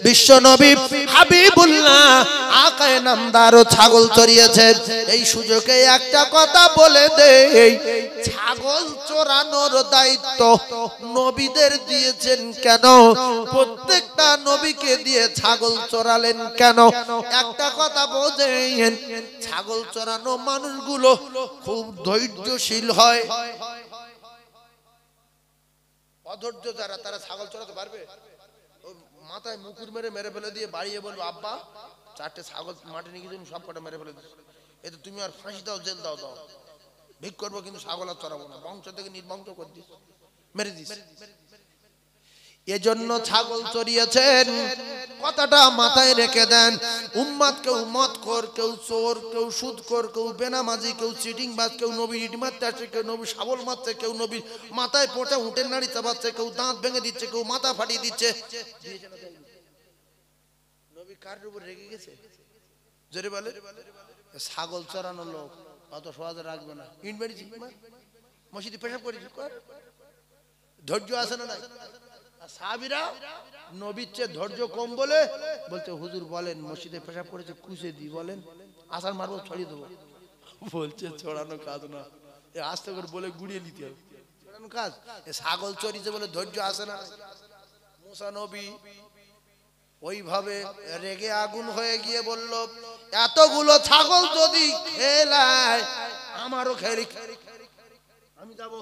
বিশ্ব নবী হাবিবুল্লাহ আকায়ে নামদার ছাগল চড়িয়েছেন। এই সুযোগে একটা কথা বলে দেই, ছাগল চড়ানোর দায়িত্ব নবীদের দিয়েছেন কেন? প্রত্যেকটা নবীকে দিয়ে ছাগল চড়ালেন কেন? একটা কথা বোঝেন, ছাগল চড়ানো মানুষগুলো খুব ধৈর্যশীল হয়। অধৈর্য যারা, তারা ছাগল চড়াতে পারবে? মাথায় মুকুর মেরে মেরে ফেলে দিয়ে বাড়িয়ে বলবো, আব্বা 4টে ছাগল মাঠে নিয়ে গিয়ে সব কটা মেরে ফেলে দিচ্ছি, এতে তুমি আর ফাঁসি দাও, জেল দাও, দাও ভিক করবো, কিন্তু ছাগল আর চড়াবো না, বংশ থেকে নির্বংশ করে দিস, মেরে দিস। এজন্য ছাগল চড়িয়েছেন, কথাটা মাথায় রেখে দেন। উম্মাত কেউ মদখোর, কেউ চোর, কেউ সুদখোর, কেউ বেনামাজি, কেউ চিটিংবাজ, কেউ নবীর ইট মারতে আসছে, কেউ নবীর শাবল মারছে, কেউ নবীর মাথায় পচা উটের নাড়ি চাপাচ্ছে, কেউ দাঁত ভেঙে দিচ্ছে, কেউ মাথা ফাটিয়ে দিচ্ছে। নবী কার উপর রেগে গেছে? জোরে বলে। ছাগল চড়ানো লোক অত সহজে রাখবে না। ইট মেরেছি, মসজিদে পেশাব করেছি, ধৈর্য আছে না? নাই। সাহাবীরা নবীর চেয়ে ধৈর্য কম বলে বলতে, হুজুর বলেন মসজিদে পেশাব করেছে, কুচে দি, বলেন আসার মারবো, ছড়িয়ে দেবো। বলছে ছড়ানো কাজ না, আস্তে করে বলে গুড়িয়ে নিতে হবে, ছড়ানো কাজ। ছাগল চড়িয়েছে বলে ধৈর্য আসে না। মুসা নবী ওইভাবে রেগে আগুন হয়ে গিয়ে বলল, এতগুলো ছাগল যদি খেলায় আমারও খেলি, আমি যাবো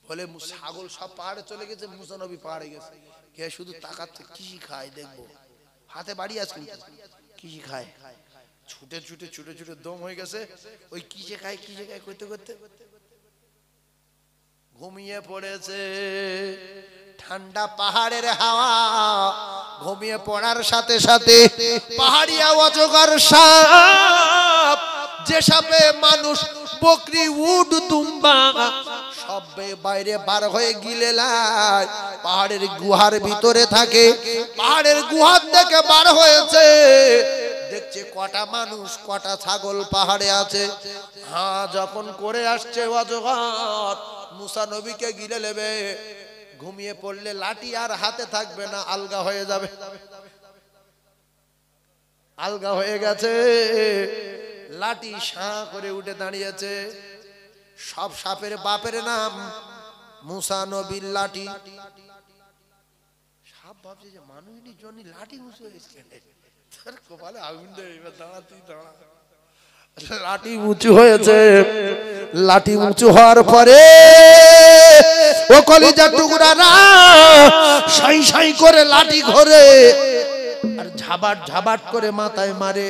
বলে। ছাগল সব পাহাড়ে চলে গেছে, মুসা নবী পাহাড়ে গেছে, কে শুধু তাকাচ্ছে, কি খায় দেখবো, হাতে বাড়ি আছে, কি খায়, ছুটে ছুটে ছুটে ছুটে দম হয়ে গেছে। ওই কিসে খায় কিসে খায় করতে করতে ঘুমিয়ে পড়েছে। ঠান্ডা পাহাড়ের হাওয়া, ঘুমিয়ে পড়ার সাথে সাথে পাহাড়িয়া অজগর সাপ, যে সাপে মানুষ, বকরি, উট, দুম্বা সব বাইরে বার হয়ে গিলে লাই, পাহাড়ের গুহার ভিতরে থাকে। পাহাড়ের গুহার থেকে বার হয়েছে, দেখছে কটা মানুষ কটা ছাগল পাহাড়ে আছে। হ্যাঁ, যখন করে আসছে অজগর মুসা নবীকে গিলে নেবে, ঘুমিয়ে পড়লে লাঠি আর হাতে থাকবে না, আলগা হয়ে যাবে। আলগা হয়ে গেছে, লাঠি সাঁ করে উঠে দাঁড়িয়েছে। সব সাপের বাপের নাম মুসা নবীর লাঠি। সাপ ভাবছে যে মানুষের জন্য লাঠি উঁচু হয়েছে, তার কপালে আগুন দেয়, এবার দাঁড়া, তুই দাঁড়া। লাঠি উঁচু হয়েছে, লাঠি উঁচু হওয়ার পরে ও কলিজার টুকরারা সাই সাই করে লাঠি ঘোরে আর ঝাবাট ঝাবাট করে মাথায় মারে।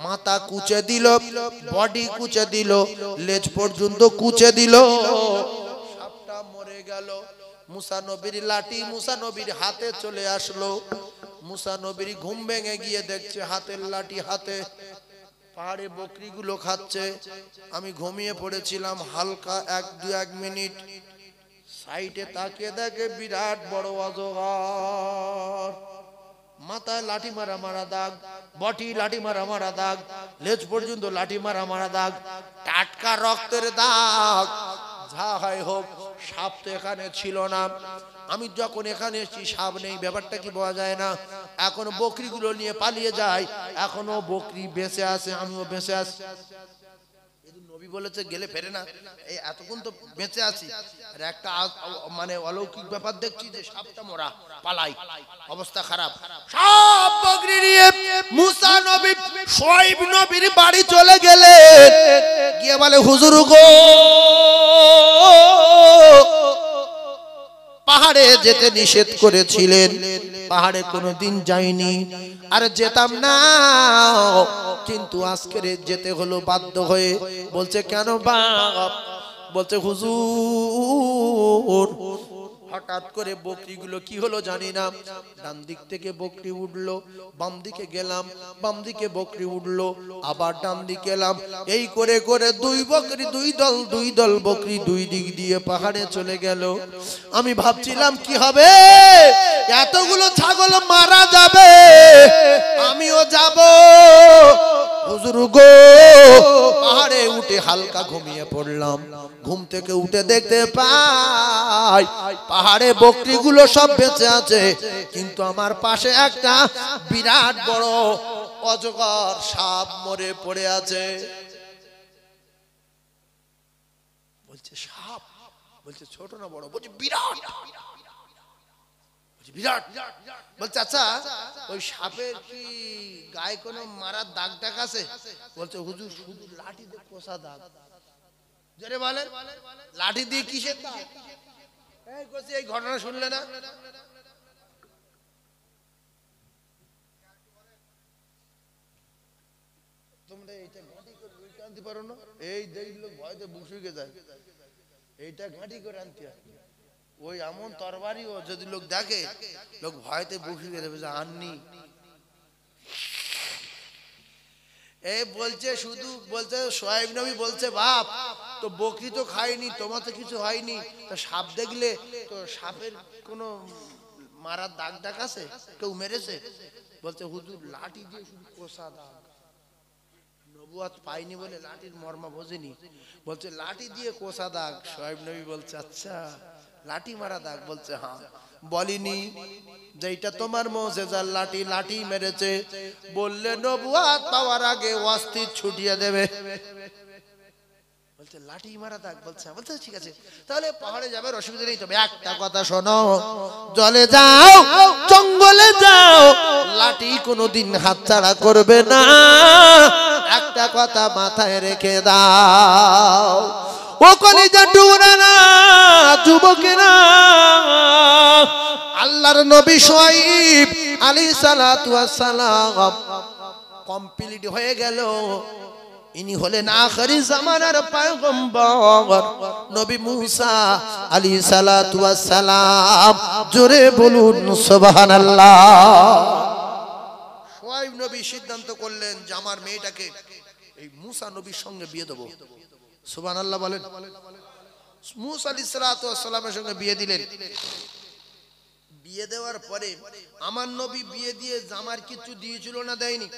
মাথা কুচে দিল, বডি কুচে দিল, লেজ পর্যন্ত কুচে দিল, সাপটা মরে গেল। মুসা নবীর লাঠি মুসা নবীর হাতে চলে আসলো। মুসা নবীর ঘুম ভেঙে গিয়ে দেখছে হাতের লাঠি হাতে, পাহাড়ে বকরিগুলো খাচ্ছে। আমি ঘুমিয়ে পড়েছিলাম হালকা 1-2 মিনিট, সাইডে তাকিয়ে দেখে বিরাট বড় অজগর, মাথায় লাঠি মারা মারা দাগ, বটি লাঠি মারা মারা দাগ, লেজ পর্যন্ত লাঠি মারা মারা দাগ, টাটকা রক্তের দাগ। যা হয় হোক, সাপ তো এখানে ছিল না। আমি যখন এখানে এসেছি সাপ নেই, ব্যাপারটা কি বোঝা যায় না। এখন বকরিগুলো নিয়ে পালিয়ে যায়, এখনো বকরি বেঁচে আছে, আমিও বেঁচে আছি। নবী বলেছে গেলে ফেরে না, এই এতক্ষণ তো বেঁচে আছি। আর একটা মানে অলৌকিক ব্যাপার দেখছি যে সাপটা মরা, পালাই, অবস্থা খারাপ। সব বকরি নিয়ে মুসা নবী শুআয়ব নবীর বাড়ি চলে গেলে, গিয়ে বলে, হুজুর গো, পাহাড়ে যেতে নিষেধ করেছিলেন, পাহাড়ে কোনোদিন যাইনি, আর যেতাম না, কিন্তু আজকে যেতে হলো বাধ্য হয়ে। বলছে কেন বাপ? বলছে হুজুর হঠাৎ করে বকরিগুলো কি হলো জানি না, ডান দিক থেকে বকরি উঠলো, বাম দিকে গেলাম, বাম দিকে বকরি উঠলো, আবার ডান দিকে এলাম, এই করে করে দুই বকরি দুই দল বকরি দুই দিক দিয়ে পাহাড়ে চলে গেল। আমি ভাবছিলাম কি হবে, এতগুলো ছাগল মারা যাবে, আমিও যাব। হুজুর গো, পাহাড়ে উঠে হালকা ঘুমিয়ে পড়লাম। ঘুম থেকে উঠে দেখতে পাই পাহাড়ে বকরিগুলো সব বেঁচে আছে, কিন্তু আমার পাশে একটা বিরাট বড় অজগর সাপ মরে পড়ে আছে। বলছে সাপ, বলছে ছোট না বড়? বলছে বিরাট। বিরাট। বলছে আচ্ছা ওই সাপের কি গায়ে কোনো মারার দাগ টাগ আছে? বলছে হুজুর শুধু লাঠি দিয়ে কষা দাগ। জোরে বলে লাঠি দিয়ে কিসের দাগ? এই ঘটনা শুনলে না? তোমরা এইটা ঘাঁটি করে আনতে পারো না? এই দেখলো ভয়তে বুঝে যায়, এইটা ঘাঁটি করে আনতে হয়। ওই এমন তরবারিও যদি লোক দেখে, লোক ভয়তে বুঝিয়ে দেবে যে আননি। এই বলছে শুধু বলছে সোহাইব নবী বলছে বাপ তো বকরি তো খায়নি, তোমার তো কিছু হয়নি, তো সাপ দেখলে তো সাপের কোনো মারার দাগ টাগ আছে? কেউ মেরেছে? বলছে হুজুর লাঠি দিয়ে শুধু কষা দাগ, নবুয়ত পাইনি বলে লাঠির মর্ম বোঝেনি। বলছে লাঠি দিয়ে কষা দাগ। সোহাইব নবী বলছে আচ্ছা লাঠি মারা দাগ? বলছে হ্যাঁ। বলিনি যে এটা তোমার মুজিজার লাঠি, লাঠি মেরেছে। বললে নবুয়ত পাওয়ার আগে অস্থির ছুটিয়ে দেবে। বলছে লাঠি মারা দাগ? বলছে বলছে ঠিক আছে তাহলে পাহাড়ে যাবে, অসুবিধা নেই, তবে একটা কথা শোনো, জলে যাও জঙ্গলে যাও, লাঠি কোনোদিন হাতছাড়া করবে না, একটা কথা মাথায় রেখে দাও। ও কলিজা টুকরা না যুবকেরা, আল্লাহর নবী শুআয়ব আলাইহিস সালাতু ওয়াস সালাম কমপ্লিট হয়ে গেল। ইনি হলেন আখিরি জামানার পয়গম্বর নবী মুসা আলাইহিস সালাতু ওয়াস সালাম। জোরে বলুন সুবহানাল্লাহ। শুআয়ব নবী সিদ্ধান্ত করলেন যে আমার মেয়েটাকে এই মুসা নবীর সঙ্গে বিয়ে দেব। সুবহানাল্লাহ বলেন। মুসা আলাইহিস সালাতু ওয়াস সালামের সঙ্গে বিয়ে দিলেন। বিয়ে দেওয়ার পরে আমার নবী বিয়ে দিয়ে জামার কিছু দিয়েছিল না দেয়নি?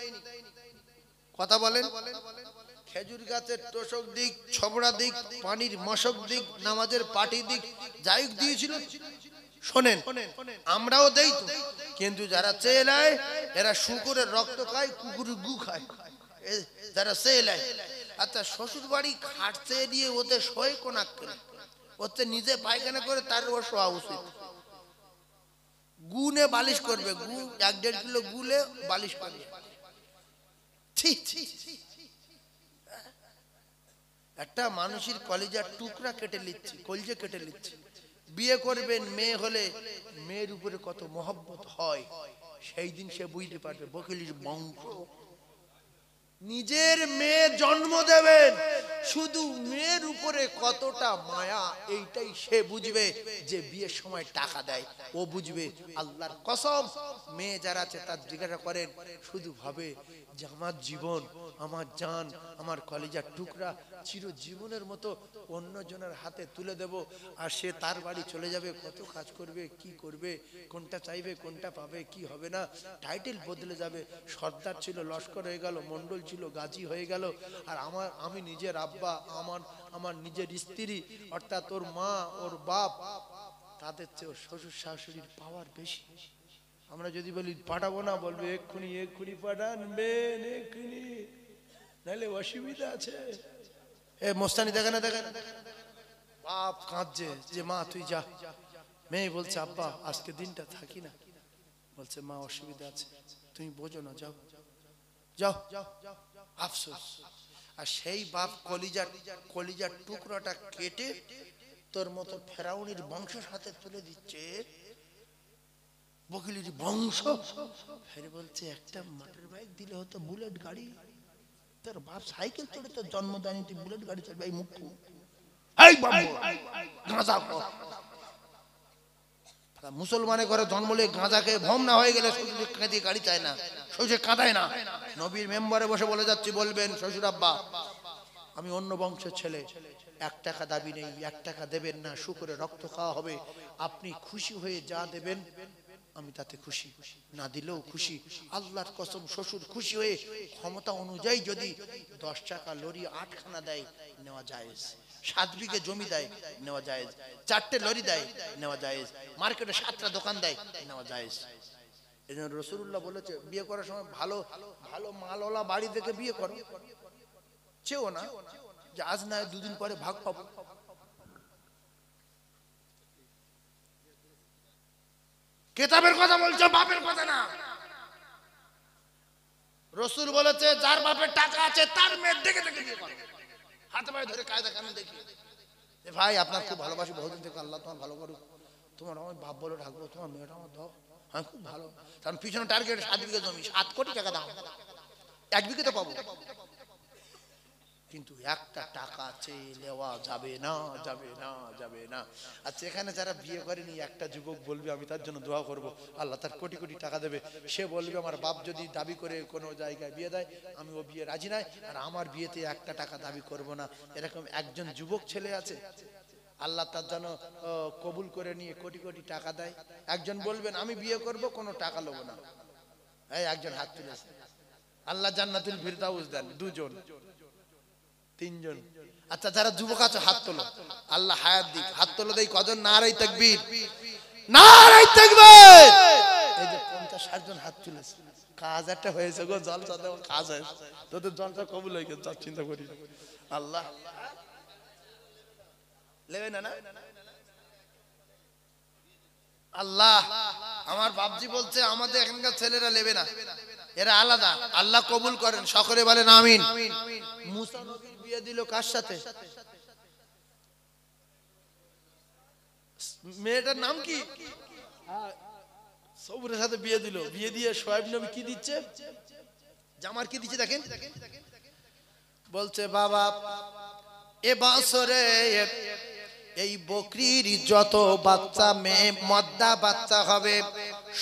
কথা বলেন। খেজুর গাছের তোষক দিক, ছবড়া দিক, পানির মশক দিক, নামাজের পাটি দিক, যাই দিয়েছিল। শোনেন আমরাও দেই তো, কিন্তু যারা চেয়ে নেয় এরা শুকুরের রক্ত খায়, কুকুরের গু খায়। যারা চেয়ে নেয়, আচ্ছা শ্বশুর বাড়ি খাট চেয়ে দিয়ে ওতে শোয় কোন আক্কেলে? ওতে নিজে পায়খানা করে তার ওর শোয়া উচিত। গুনে বালিশ করবে, গু 1-1.5 কিলো গুলে বালিশ করবে। একটা মানুষের কলিজার টুকরা কেটে নিচ্ছে, কলিজা কেটে নিচ্ছে। বিয়ে করবেন, মেয়ে হলে মেয়ের উপরে কত মহব্বত হয় সেই দিন সে বুঝতে পারবে বকিলির বংশ। নিজের মেয়ে জন্ম দেবেন, শুধু মেয়ের উপরে কতটা মায়া এইটাই সে বুঝবে যে বিয়ের সময় টাকা দেয়। ও বুঝবে আল্লাহর কসম, মেয়ে যারা আছে তার জিজ্ঞাসা করেন, শুধু ভাবে যে আমার জীবন, আমার জান, আমার কলিজার টুকরা চিরজীবনের মতো অন্যজনের হাতে তুলে দেব। আর সে তার বাড়ি চলে যাবে, কত কাজ করবে, কি করবে, কোনটা চাইবে, কোনটা পাবে, কি হবে না, টাইটেল বদলে যাবে। সর্দার ছিল লস্কর হয়ে গেল, মন্ডল ছিল গাজী হয়ে গেল। আর আমি নিজের আব্বা, আমার নিজের স্ত্রী অর্থাৎ ওর মা, ওর বাপ, তাদের চেয়ে শ্বশুর শাশুড়ির পাওয়ার বেশি। আমরা যদি বলি পাঠাবো না, বলবে এক্ষুনি এক্ষুনি পাঠানবেন, এক্ষুনি, নাহলে অসুবিধা আছে। এ মোস্তানি দেখে না, দেখে না, বাপ কাঁদছে যে মা তুই যা। মেয়ে বলছে আব্বা আজকে দিনটা থাকি না। বলছে মা অসুবিধা আছে, তুমি বোঝো না, যাও যাও, আফসোস। আর সেই বাপ কলিজার টুকরাটা কেটে তোর মতো ফেরাউনির বংশের হাতে তুলে দিচ্ছে, বকিলির বংশ। ফের বলছে একটা মোটর বাইক দিলে হতো, বুলেট গাড়ি। তোর বাপ সাইকেল চড়ে তোর জন্ম দেয়নি, তুই বুলেট গাড়ি চড়বে? এই মুখ মুসলমানের ঘরে জন্মলে গাঁজা খেয়ে ভম না হয়ে গেলে শ্বশুর গাড়ি চায় না, শ্বশুর কাঁদায় না। নবীর মেম্বারে বসে বলে যাচ্ছি, বলবেন শ্বশুর আব্বা আমি অন্য বংশের ছেলে, 1 টাকা দাবি নেই, 1 টাকা দেবেন না, শুকরে রক্ত খাওয়া হবে, আপনি খুশি হয়ে যা দেবেন আমি তাতে খুশি, না দিলেও খুশি। আল্লাহর কসম, শ্বশুর খুশি হয়ে ক্ষমতা অনুযায়ী যদি 10 টাকা লরি 8 খানা দেয়, নেওয়া জায়েজ। 7 বিঘে জমি দেয়, নেওয়া জায়েজ। 4টে লরি দেয়, নেওয়া জায়েজ। মার্কেটে 7টা দোকান দেয়, নেওয়া জায়েজ। এজন্য রাসূলুল্লাহ বলেছে, বিয়ে করার সময় ভালো ভালো মালওয়ালা বাড়ি থেকে বিয়ে করো, চেও না যে আজ না 2 দিন পরে ভাগ পাবো। কিতাবের কথা বলছো, বাপের কথা না। রাসূল বলেছে, যার বাপের টাকা আছে তার মেয়ে দেখে দেখে বিয়ে করো, হাতে পায়ে ধরে কায়দা কানুন দেখিয়ে। এ ভাই, আপনার খুব ভালোবাসি বহুদিন থেকে, আল্লাহ তোমার ভালো করুক, তোমার আমার বাপ বলে ডাকবো, তোমার মেয়েটা আমার দাও, আমি খুব ভালো। কারণ পিছনে টার্গেট 7 বিঘা জমি, 7 কোটি টাকা দাম, 1 বিঘে তো পাবো। কিন্তু একটা টাকা চেয়ে নেওয়া যাবে না, যাবে না, যাবে না। আচ্ছা, এখানে যারা বিয়ে করেনি, একটা যুবক বলবে আমি তার জন্য দোয়া করব, আল্লাহ তার কোটি কোটি টাকা দেবে। সে বলবে আমার বাপ যদি দাবি করে কোনো জায়গায় বিয়ে দেয়, আমি ও বিয়ে রাজি নাই, আর আমার বিয়েতে একটা টাকা দাবি করব না। এরকম একজন যুবক ছেলে আছে, আল্লাহ তার জন্য কবুল করে নিয়ে কোটি কোটি টাকা দেয়। একজন বলবেন আমি বিয়ে করব, কোনো টাকা নেব না। এই একজন হাত তুলেছে, আল্লাহ জান্নাতুল ফিরদাউস দেন। 2 জন, 3 জন। আচ্ছা, যারা যুবক আছে হাত তোলো, আল্লাহ হায়াত দিক, হাত তোলো দেই। কজন? নারায়ে তাকবীর, নারায়ে তাকবীর। এই যে 50-60 জন হাত তুলেছে, কাজ একটা হয়েছে গো, জলসা দেব, কাজ হয়েছে। তোদের জলসা কবুল হয়ে গেছে, চিন্তা করি না। আল্লাহ লেবে না, না আল্লাহ। আমার বাপজি বলছে আমাদের এখানকার ছেলেরা লেবে না, এরা আলাদা। আল্লাহ কবুল করেন, সকলে বলেন আমিন। মুসা নবীর বিয়ে দিল কার সাথে? মেয়েটার নাম কি? সবুরের সাথে বিয়ে দিল। বিয়ে দিয়ে শোয়েব নবী কি দিচ্ছে? জামার কি দিচ্ছে দেখেন। বলছে বাবা, এ বছরে এই বকরির যত বাচ্চা মেয়ে মদ্দা বাচ্চা হবে,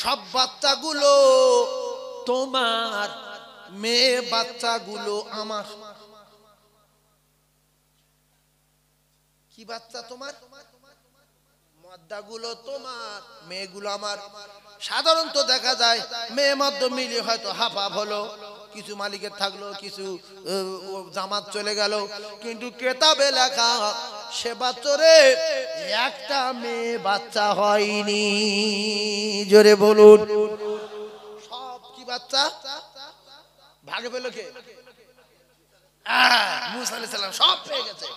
সব বাচ্চাগুলো তোমার, মেয়ে বাচ্চাগুলো আমার। কি বাচ্চা তোমার? মদ্দাগুলো তোমার, মেয়েগুলো আমার। সাধারণত দেখা যায় মেয়ে মদ্দ মিলিয়ে হয়তো হাফ হাফ হলো, কিছু মালিকের থাকলো, কিছু জামাত চলে গেল, কিন্তু কেতাবে লেখা সে বছরে একটা মেয়ে বাচ্চা হয়নি। জোরে বলুন। সব কি বাচ্চা ভাগে পেল কে? মুসা আলাইহিস সালাম সব পেয়ে গেছে।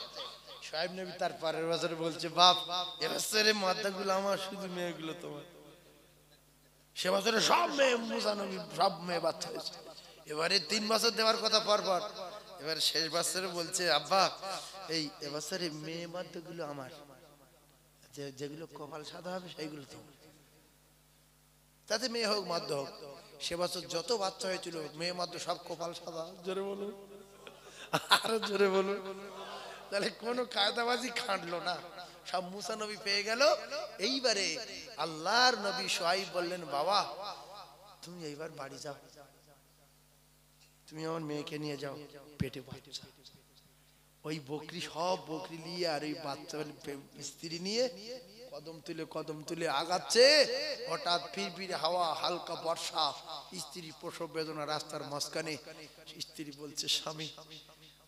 শোয়েব নবী তার পরের বছরে বলছে, বাপ এবছরে মাদাগুলো আমার, শুধু মেয়েগুলো তোমার। সে বছরে সব মেয়ে, মুসা নবী সব মেয়ে বাচ্চা হয়েছে। এবারে 3 বছর দেওয়ার কথা পর পর, এবার শেষ বছরে বলছে, আব্বা এই এবছরে মেয়ে মাদাগুলো আমার, যেগুলো কপাল সাদা হবে সেইগুলো তোমার, তাতে মেয়ে হোক মদ্য হোক। সে বছর যত বাচ্চা হয়েছিল মেয়ে মদ্য সব কপাল সাদা। জোরে বলুন, আরো জোরে বলুন। তাহলে কোনো কায়দাবাজি খাটলো না, সব মুসা নবী পেয়ে গেল। এইবারে আল্লাহর নবী শুআয়ব বললেন, বাবা তুমি এইবার বাড়ি যাও, তুমি আমার মেয়েকে নিয়ে যাও, পেটে বাচ্চা। ওই বকরি, সব বকরি নিয়ে আর ওই বাচ্চা স্ত্রী নিয়ে কদম তুলে আগাচ্ছে। হঠাৎ ফিরফিরে হাওয়া, হালকা বর্ষা, স্ত্রী প্রসব বেদনা, রাস্তার মাঝখানে। স্ত্রী বলছে, স্বামী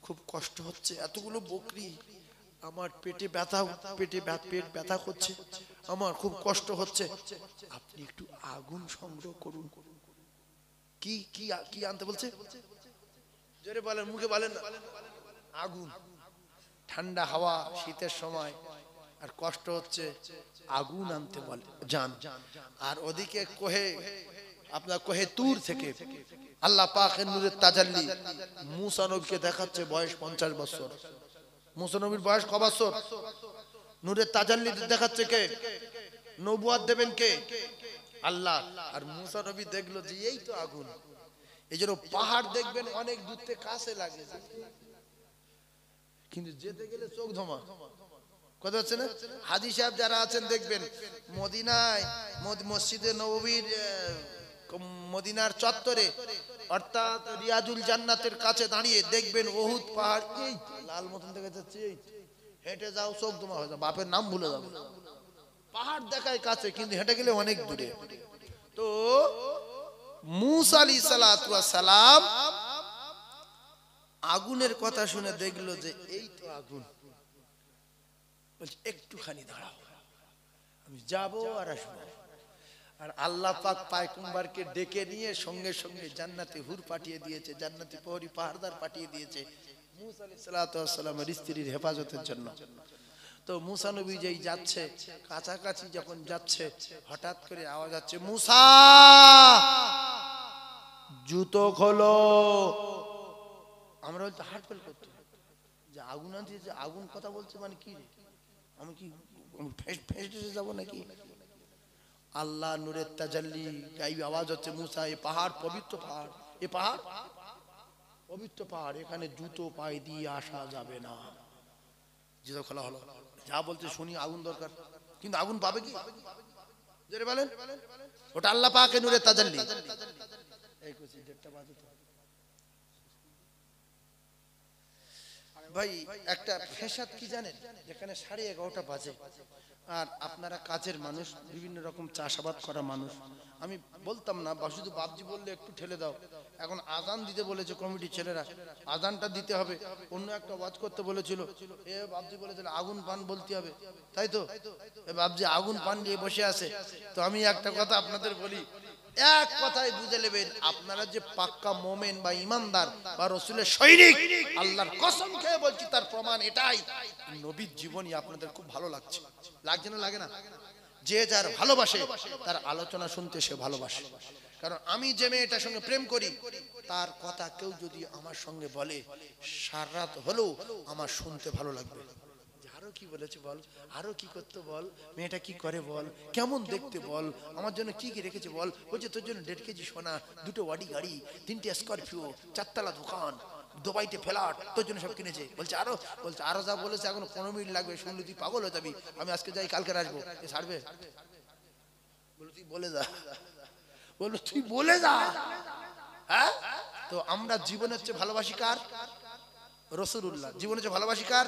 খুব কষ্ট হচ্ছে, এতগুলো বকরি, আমার পেটে ব্যথা, পেট ব্যথা করছে, আমার খুব কষ্ট হচ্ছে, আপনি একটু আগুন সংগ্রহ করুন। কি কি কি আনতে বলছে? জোরে বলেন, মুখে বলেন না। আগুন, ঠান্ডা হাওয়া, শীতের সময়, আর কষ্ট হচ্ছে, আগুন আনতে বলে যান। আর ওদিকে আপনার কোহে তুর থেকে আল্লাহ পাকের নূরের তাজাল্লি মুসা নবীকে দেখাচ্ছে, বয়স 50 বছর। মুসা নবীর বয়স ক বছর? নূরের তাজাল্লি দেখাচ্ছে কে? নবুয়ত দেবেন কে? আল্লাহ। আর মুসা নবী দেখলো যে এই তো আগুন। এই জন্য পাহাড় দেখবেন অনেক দূর থেকে কাছে লাগে, কিন্তু যেতে গেলে চোখ ধোমা। কথা হচ্ছে না? হাজী সাহেব যারা আছেন দেখবেন মদিনায়, মসজিদে নববীর মদিনার চত্বরে, অর্থাৎ রিয়াজুল জান্নাতের কাছে দাঁড়িয়ে দেখবেন উহুদ পাহাড় এই লাল মতন দেখা যাচ্ছে, এই হেঁটে যাও চোখ ধোমা হয়ে যাও, বাপের নাম ভুলে যাবে। পাহাড় দেখায় কাছে, কিন্তু হেঁটে গেলে অনেক দূরে। তো মূসা আলাইহিস সালাতু ওয়াস সালাম আগুনের কথা শুনে দেখলো যে এই তো আগুন, বলছে একটুখানি দাঁড়াও, আমি যাব আর আসবো। আর আল্লাহ পাক পয়গম্বরকে ডেকে নিয়ে সঙ্গে সঙ্গে জান্নাতে হুর পাঠিয়ে দিয়েছে, জান্নাতে প্রহরী পাহাড়দার পাঠিয়ে দিয়েছে মূসা আলাইহিস সালাতু ওয়াস সালামের স্ত্রীর হেফাজতের জন্য। তো মূসা নবী যেই যাচ্ছে, কাছাকাছি যখন যাচ্ছে, হঠাৎ করে আওয়াজ হচ্ছে, মূসা জুতো খোলো। আমরা বলতে হার্ট ফেল করতো যে আগুন আনতে, যে আগুন কথা বলছে মানে কি, আমি কি ফেসে যাবো নাকি? আল্লাহ নূরের তাজাল্লি, গায়েবী আওয়াজ হচ্ছে, মূসা এই পাহাড় পবিত্র পাহাড়, এই পাহাড় পবিত্র পাহাড়, এখানে জুতো পায়ে দিয়ে আসা যাবে না। জুতো খোলা হলো। যা বলছে শুনি, আগুন দরকার, কিন্তু আগুন পাবে কি? জোরে বলেন। ওটা আল্লাহ পাকের নূরের তাজাল্লি। এই কুচি 1:30 বাজে তো ভাই, একটা ফেসাদ কি জানেন, যেখানে 11:30 বাজে, আর আপনারা কাজের মানুষ, বিভিন্ন রকম চাষাবাদ করা মানুষ, আমি বলতাম না, বা শুধু বাপজি বললে একটু ঠেলে দাও। এখন আজান দিতে বলেছে কমিটির ছেলেরা, আজানটা দিতে হবে। অন্য একটা ওয়াজ করতে বলেছিল, এ বাপজি বলেছিল আগুন পান বলতে হবে, তাই তো? এ বাপজি আগুন পান নিয়ে বসে আছে। তো আমি একটা কথা আপনাদের বলি, এক কথায় বুঝে নেবেন, আপনারা যে পাক্কা মোমেন বা ইমানদার বা রসুলের সৈনিক, আল্লাহর কসম খেয়ে বলছি, তার প্রমাণ এটাই, নবীর জীবনী আপনাদের খুব ভালো লাগছে। লাগছে না? লাগে না? যে যার ভালোবাসে তার আলোচনা শুনতে সে ভালোবাসে। কারণ আমি যে মেয়েটার সঙ্গে প্রেম করি, তার কথা কেউ যদি আমার সঙ্গে বলে, সারা রাত হলেও আমার শুনতে ভালো লাগবে। আরো কি বলেছে বল, আরো কি করতে বল, মেয়েটা কি করে বল, কেমন দেখতে বল, আমার জন্য কি কি রেখেছে বল। বলছে তোর জন্য 1.5 কেজি সোনা, 2টো ওয়াডি গাড়ি, 3টে স্করপিও, 4তলা দোকান, দুবাইতে ফ্ল্যাট, তোর জন্য সব কিনেছে। বলছে আরো, বলছে আরো যা বলেছে এখন 15 মিনিট লাগবে, শুনলে তুই পাগল হয়ে যাবি, আমি আজকে যাই কালকে আসবো। এ ছাড়বে? বলো তুই বলে যা, বলো তুই বলে যা। হ্যাঁ, তো আমরা জীবনের চেয়ে ভালোবাসি কার? রাসূলুল্লাহ। জীবনে যে ভালোবাসি কার?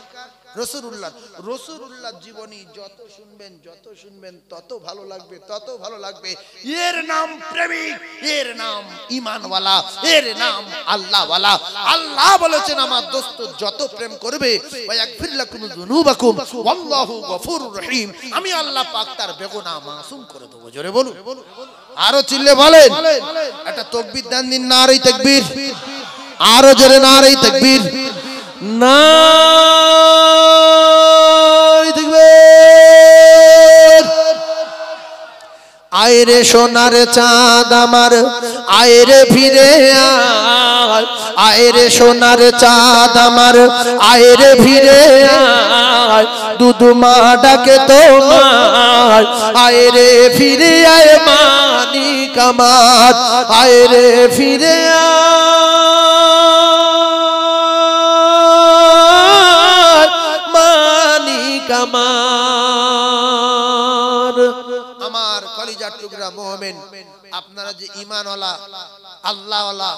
রাসূলুল্লাহ। রাসূলুল্লাহ জীবনী যত শুনবেন তত ভালো লাগবে, তত ভালো লাগবে। এর নাম প্রেমিক, এর নাম ঈমানওয়ালা, এর নাম আল্লাহওয়ালা। আল্লাহ বলেছেন আমার দোস্ত যত প্রেম করবে, ওয়ায়াগফির লাকুম যুনুবাকুম ওয়াল্লাহু গফুরুর রহিম, আমি আল্লাহ পাক তার বেগুনাহ মাসুম করে দেব। জোরে বলুন, আরো চিল্লে বলেন। একটা তাকবীর দেন দিন, নারে তাকবীর। আরো জোরে নারে তাকবীর। নারে তাকবীর। আয়রে সোনার চাঁদ আমার, আয়রে ফিরে আয়, আয়রে সোনার চাঁদ আমার, আয়রে ফিরে আয়, দুদুমা ডাকে তোমার, আয়রে ফিরে আয় মানিক আমার, আয়রে ফিরে আয় মানিক আমার। আমার কলিজার টুকরা মুমিন, আপনারা যে ঈমানওয়ালা, আল্লাহওয়ালা,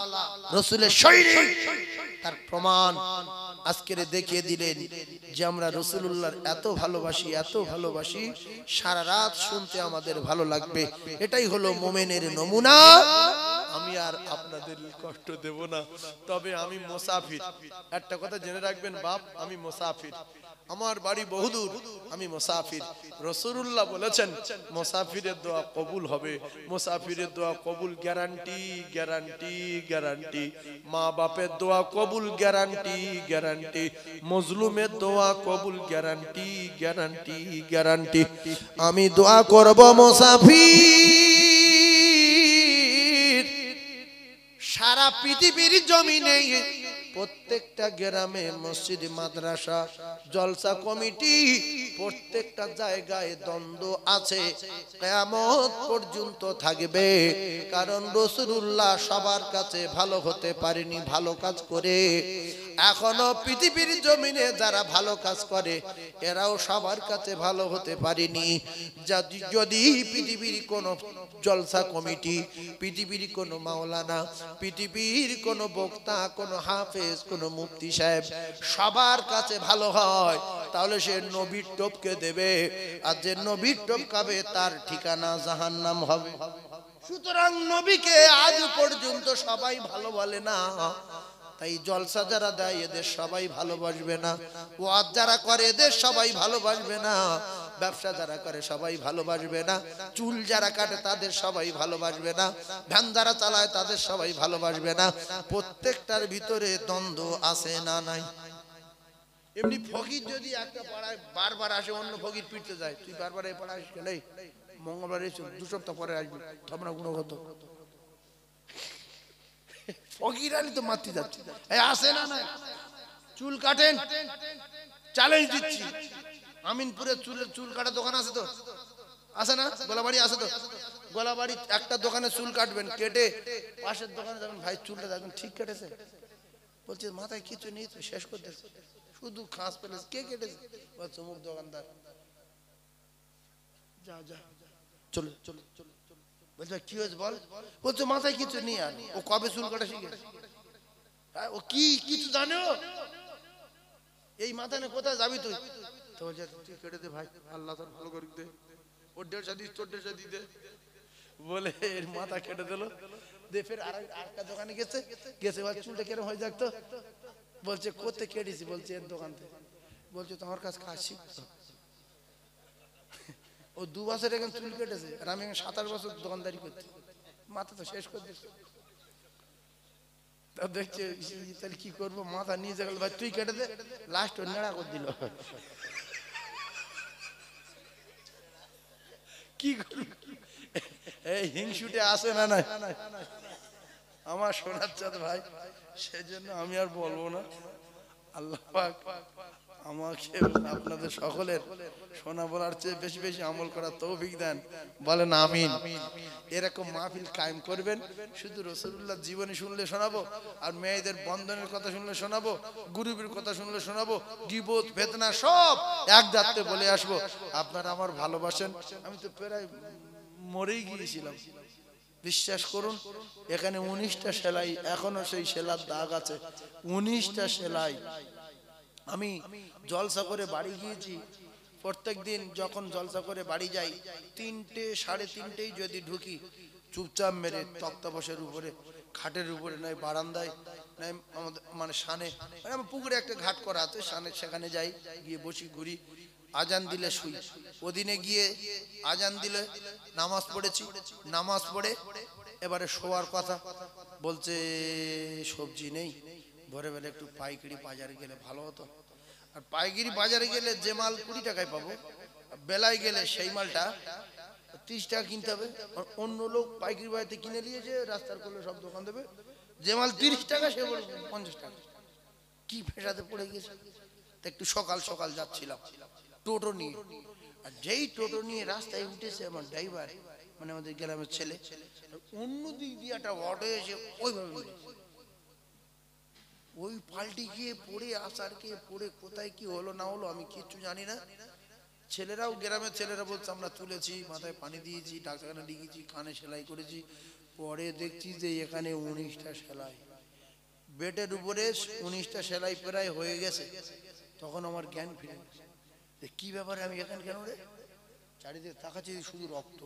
রাসূলের সৈনিক, তার প্রমাণ আজকে দেখিয়ে দিলেন যে আমরা রাসূলুল্লাহর এত ভালোবাসি, এত ভালোবাসি, সারা রাত শুনতে আমাদের ভালো লাগবে। এটাই হলো মুমিনের নমুনা। আমি আর আপনাদের কষ্ট দেব না, তবে আমি মুসাফির। একটা কথা জেনে রাখবেন বাপ, আমি মুসাফির, আমার বাড়ি বহুদূর, আমি মুসাফির। রাসূলুল্লাহ বলেছেন মুসাফিরের দোয়া কবুল হবে, মুসাফিরের দোয়া কবুল গ্যারান্টি, গ্যারান্টি, গ্যারান্টি। মা বাপের দোয়া কবুল গ্যারান্টি, গ্যারান্টি। মজলুমের দোয়া কবুল গ্যারান্টি, গ্যারান্টি, গ্যারান্টি। আমি দোয়া করব মুসাফির, সারা পৃথিবীর জমিনে প্রত্যেকটা গ্রামে মসজিদ, মাদ্রাসা, জলসা কমিটি, প্রত্যেকটা জায়গায় দ্বন্দ্ব আছে, কিয়ামত পর্যন্ত থাকবে। কারণ রাসূলুল্লাহ সবার কাছে ভালো হতে পারেনি ভালো কাজ করে। এখনো পৃথিবীর জমিনে যারা ভালো কাজ করে এরাও সবার কাছে ভালো হতে পারেনি। যদি পৃথিবীর কোন জলসা কমিটি, পৃথিবীর কোন মাওলানা, পৃথিবীর কোন বক্তা, কোন হাফেজ, কোন মুফতি সাহেব সবার কাছে ভালো হয়, তাহলে সে নবীর টপকে দেবে। আর যে নবীর টপকাবে তার ঠিকানা জাহান্নাম হবে। সুতরাং নবীকে আজ পর্যন্ত সবাই ভালো বলে না, তাই জলসা যারা দেয় এদের সবাই ভালোবাসবে না, ওয়াজ যারা করে এদের সবাই ভালোবাসবে না, ব্যবসা যারা করে সবাই ভালোবাসবে না, চুল যারা কাটে তাদের সবাই ভালোবাসবে না, ভ্যান যারা চালায় তাদের সবাই ভালোবাসবে না। প্রত্যেকটার ভিতরে দ্বন্দ্ব আছে না নাই? এমনি ফকির যদি একটা পাড়ায় বারবার আসে, অন্য ফকির পিটতে যায়, তুই বারবার এই পাড়ায় আসিস কেন? মঙ্গলবার এসে 2 সপ্তাহ পরে আসবি, তোমরা গুণগত ফকির আনি তো মারতে যাচ্ছে। এই আসে না না, চুল কাটেন, চ্যালেঞ্জ দিচ্ছি। আমিনপুরে চুল কাটা দোকান আছে তো, আছে না? গোলাবাড়ি আছে তো, গোলাবাড়ি একটা দোকানে চুল কাটবেন, কেটে পাশের দোকানে যাবেন, ভাই চুলটা দেখবেন ঠিক কেটেছে? বলছে মাথায় কিছু নেই তো, শেষ করতেছে, শুধু খাস পেলেছে। কে কেটেছে? বলছে অমুক দোকানদার। যা যা, চলো চলো চলো। বলছে কি হয়েছে বল? বলছে মাথায় কিছু নেই। আর ও কবে চুল কাটা শিখেছে? ও কি কিছু জানো? এই মাথা নিয়ে কোথায় যাবি তুই? তো বলছে তুই কেটে দে ভাই, আল্লাহ তোর ভালো করে দে, ওর 1.5 দিস, তোর 1.5 দিতে বলে এর মাথা কেটে দিল। দে ফের আরেকটা দোকানে গেছে, বল চুলটা কেরম হয়ে যাক তো? বলছে কোথায় কেটেছি? বলছে এর দোকান থেকে। বলছে তোমার কাছে কাজ শিখতো। ও 2 বছর এখন চুল কেটেছে, আর আমি 27 বছর দোকানদারি করছি, মাথা তো শেষ করে দিচ্ছে। তা দেখছে তাহলে কি করবো, মাথা নিয়ে যাবে, ভাই তুই কেটে দে। লাস্ট নেড়া করে দিল। কি এই হিংসুটে আসে না না আমার সোনার চাঁদ ভাই, সেজন্য আমি আর বলবো না। আল্লাহ পাক আমাকে আপনাদের সকলের শোনা বলার চেয়ে বেশি বেশি আমল করার তৌফিক দেন, বলেন আমিন। এরকম মাহফিল কায়েম করবেন, শুধু রাসূলুল্লাহর জীবনী শুনলে শোনাবো, আর মেয়েদের বন্ধনের কথা শুনলে শোনাবো, গরিবের কথা শুনলে শোনাবো, গীবত ফিতনা সব এক জাতে বলে আসবো। আপনারা আমার ভালোবাসেন, আমি তো প্রায় মরেই গিয়েছিলাম। বিশ্বাস করুন, এখানে 19টা সেলাই, এখনো সেই সেলার দাগ আছে, 19টা সেলাই। আমি জলসা করে বাড়ি গিয়েছি, প্রত্যেক দিন যখন জলসা করে বাড়ি যাই 3টে 3:30 যদি ঢুকি, চুপচাপ মেরে তক্তাপোষের উপরে, খাটের উপরে, নয় বারান্দায়, নয় আমাদের মানে সানে, মানে আমার পুকুরে একটা ঘাট করা আছে সানে, সেখানে যাই, গিয়ে বসি, ঘুরি। আজান দিলে শুই। ওদিনে গিয়ে আজান দিলে নামাজ পড়েছি, নামাজ পড়ে এবারে শোয়ার কথা, বলছে সবজি নেই, ভোরবেলা একটু পাইকারি বাজারে গেলে ভালো হতো। আর পাইকারি বাজারে গেলে যে মাল 20 টাকায় পাবো, বেলায় গেলে সেই মালটা 30 টাকা কিনতে হবে। অন্য লোক পাইকারি বাজারে কিনে নিয়েছে, রাস্তার করলে সব দোকান দেবে, যে মাল 30 টাকা সে বলবে 50 টাকা। কি ফেসাতে পড়ে গেছে। একটু সকাল সকাল যাচ্ছিলাম টোটো নিয়ে, আর যেই টোটো নিয়ে রাস্তায় উঠেছে আমার ড্রাইভার, মানে আমাদের গ্রামের ছেলে, অন্য দিক দিয়ে একটা অটো এসে ওইভাবে ওই পাল্টি গিয়ে পড়ে, আসার কে পড়ে, কোথায় কি হলো না হলো আমি কিচ্ছু জানি না। ছেলেরাও, গ্রামের ছেলেরা বলছে আমরা তুলেছি, মাথায় পানি দিয়েছি, ডাক্তারখানা লিখেছি, কানে সেলাই করেছি। পরে দেখছি যে এখানে 19টা সেলাই, বেডের উপরে 19টা সেলাই প্রায় হয়ে গেছে। তখন আমার জ্ঞান ফিরে গেছে, কি ব্যাপারে আমি এখানে কেন রে? চারিদিকে তাকাচ্ছি, শুধু রক্ত।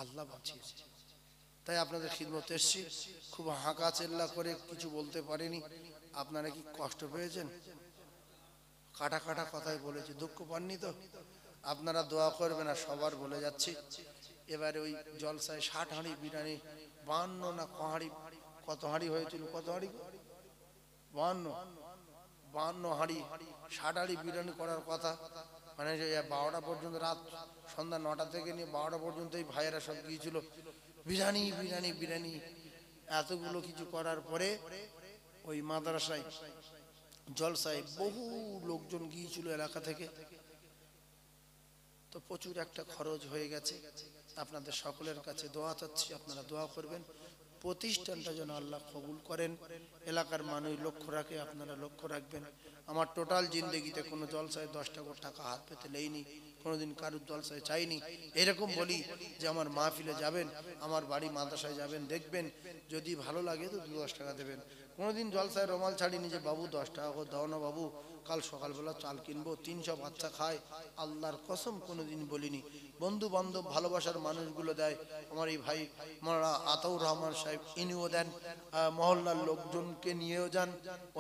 আল্লাহ বাঁচিয়েছে। তাই আপনাদের খিদমতে এসেছি। খুব হাঁকা চেল্লা করে কিছু বলতে পারিনি। আপনারা কি কষ্ট পেয়েছেন? কাটা কাটা কথাই বলেছি, দুঃখ পাননি তো? আপনারা দোয়া করবেন, আর সবার বলে যাচ্ছি। এবারে ওই জলসায় 60 হাঁড়ি বিরিয়ানি, 52 না হাঁড়ি, কত হাঁড়ি হয়েছিল, কত হাঁড়ি? 52 হাঁড়ি, 60 হাঁড়ি বিরিয়ানি করার কথা। মানে 12টা পর্যন্ত, রাত সন্ধ্যা 9টা থেকে নিয়ে 12টা পর্যন্ত এই ভাইয়েরা সব গিয়েছিল বিরিয়ানি বিরিয়ানি বিরিয়ানি। এতগুলো কিছু করার পরে ওই মাদ্রাসায় জলসায় বহু লোকজন গিয়েছিল এলাকা থেকে, তো প্রচুর একটা খরচ হয়ে গেছে। আপনাদের সকলের কাছে দোয়া চাচ্ছি, আপনারা দোয়া করবেন, প্রতিষ্ঠানটা যেন আল্লাহ কবুল করেন, এলাকার মানুষ লক্ষ্য রাখে, আপনারা লক্ষ্য রাখবেন। আমার টোটাল জিন্দগিতে কোনো জলসায় 10 টাকা হাত পেতে নেইনি, কোনোদিন কারুর জলসায় চাইনি। এরকম বলি যে আমার মাহফিলে যাবেন, আমার বাড়ি মাদ্রাসায় যাবেন, দেখবেন যদি ভালো লাগে তো 10 টাকা দেবেন। কোনোদিন জলসায় রমাল ছাড়িনি যে বাবু 10 টাকা করে দাও না বাবু, কাল সকালবেলা চাল কিনবো, 300 বাচ্চা খায়, আল্লাহর কসম কোনোদিন বলিনি। বন্ধু বান্ধব ভালোবাসার মানুষগুলো দেয়। আমার এই ভাই মাওলানা আতাউর রহমান সাহেব ইনিও দেন, মহল্লার লোকজনকে নিয়েও যান।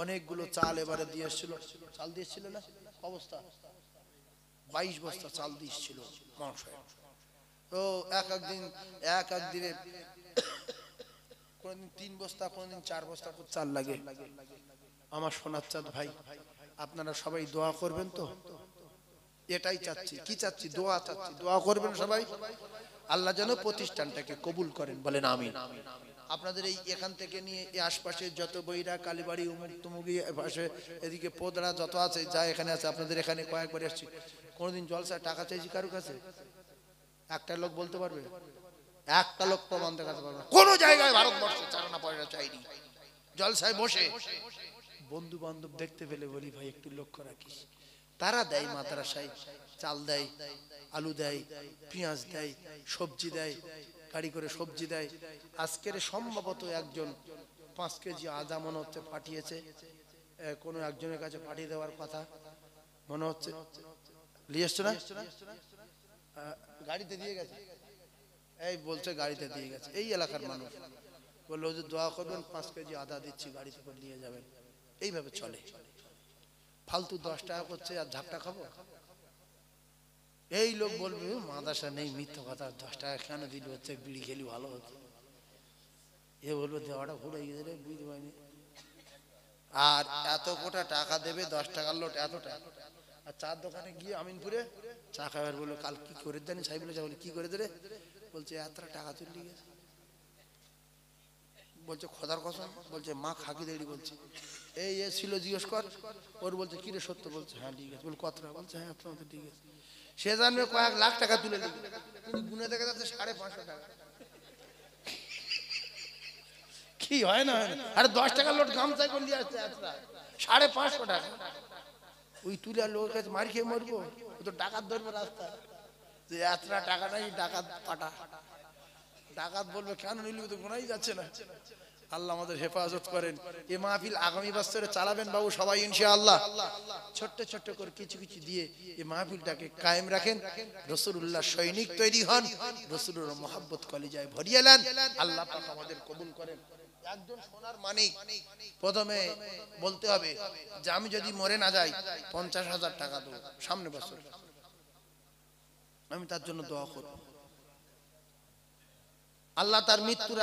অনেকগুলো চাল এবারে দিয়ে এসেছিল, চাল দিয়েছিল না অবস্থা 22 বস্তা চাল দিয়েছিল মহাশয়। তো এক একদিনে কোনদিন 3 বস্তা কোনদিন 4 বস্তা করে চাল লাগে। আমার সোনার চাঁদ ভাই, আপনারা সবাই দোয়া করবেন তো? এটাই চাচ্ছি। কি চাচ্ছি? দোয়া চাচ্ছি। দোয়া করবেন সবাই, আল্লাহ যেন প্রতিষ্ঠানটাকে কবুল করেন, বলেন আমিন। আপনাদের এই এখান থেকে নিয়ে এই আশপাশে যত বইরা কালীবাড়ি উমুক তুমুকি পাশে এদিকে পোদরা যত আছে যা এখানে আছে, আপনাদের এখানে কয়েকবার এসেছি। কোনোদিন জলসায় টাকা চাইছি কারোর কাছে? একটা লোক বলতে পারবে? একটা লোক প্রমাণ দেখাতে পারবে না। কোন জায়গায় ভারতবর্ষে চারানা পয়সা চাইনি। জলসায় বসে বন্ধু বান্ধব দেখতে পেলে বলি ভাই একটু লক্ষ্য রাখিস। তারা দেয় মাদ্রাসায় চাল দেয়, আলু দেয়, পেঁয়াজ দেয়, সবজি দেয়, গাড়ি করে সবজি দেয়। আজকের সম্ভবত একজন 5 কেজি আদা মনে হচ্ছে পাঠিয়েছে, কোনো একজনের কাছে পাঠিয়ে দেওয়ার কথা মনে হচ্ছে। নিয়ে এসছো না? গাড়িতে দিয়ে গেছে, এই বলছে গাড়িতে দিয়ে গেছে। এই এলাকার মানুষ বললো যে দোয়া করবেন, 5 কেজি আদা দিচ্ছি, গাড়িতে করে নিয়ে যাবেন। এইভাবে চলে। ফালতু 10 টাকা করছে আর ঝাপটা খাবো। এই লোক বলবে মাদ্রাসা নেই, মিথ্যা কথা, 10 টাকা কেন দিল, হচ্ছে বিড়ি খেলি ভালো হতো। এ বলবে দেওয়াটা ভুল হয়ে গেছে রে, বুঝতে পারিনি। আর এত কোটা টাকা দেবে, 10 টাকার লোট এতটা। আর চার দোকানে গিয়ে আমিনপুরে চা খাবার বললো কাল কি করে জানি, সাহেব বলে কি করে দে? বলছে এতটা টাকা তুলে গেছে। বলছে খোদার কসম, বলছে মা খাকি দেড়ি, বলছে এই এ ছিল জিজ্ঞেস কর। ওর বলছে কিরে সত্য? বলছে হ্যাঁ ঠিক আছে। বল কত টাকা? বলছে হ্যাঁ আপনার তো ঠিক আছে। সে জানবে কয়েক লাখ টাকা তুলে দেবে, কিন্তু গুনে দেখা যাচ্ছে 550 টাকা। কি হয় না? আরে 10 টাকার লোট গামছায় করে নিয়ে আসছে 550 টাকা। ওই তুলে আর লোকের কাছে মার খেয়ে মরবো? ও তো ডাকাত ধরবে রাস্তা, যে এতটা টাকা নাই, ডাকাত পাটা। ডাকাত বলবে কেন নিলি, তো গোনাই যাচ্ছে না। আল্লাহ আমাদের হেফাজত করেন। এই মাহফিল আগামী বছরে চালাবেন বাবু সবাই ইনশাআল্লাহ। ছোট্ট ছোট্ট করে কিছু কিছু দিয়ে এই মাহফিলটাকে কায়েম রাখেন। রাসূলুল্লাহ সৈনিক তৈরি হন, রাসূলের মহব্বত কলিজায় ভরিয়ে নেন। আল্লাহ পাক আমাদের কবুল করেন। একজন সোনার মানিক প্রথমে বলতে হবে যে আমি যদি মরে না যাই 50,000 টাকা দেব সামনে বছর, আমি তার জন্য দোয়া করব। আল্লাহ তার মৃত্যুর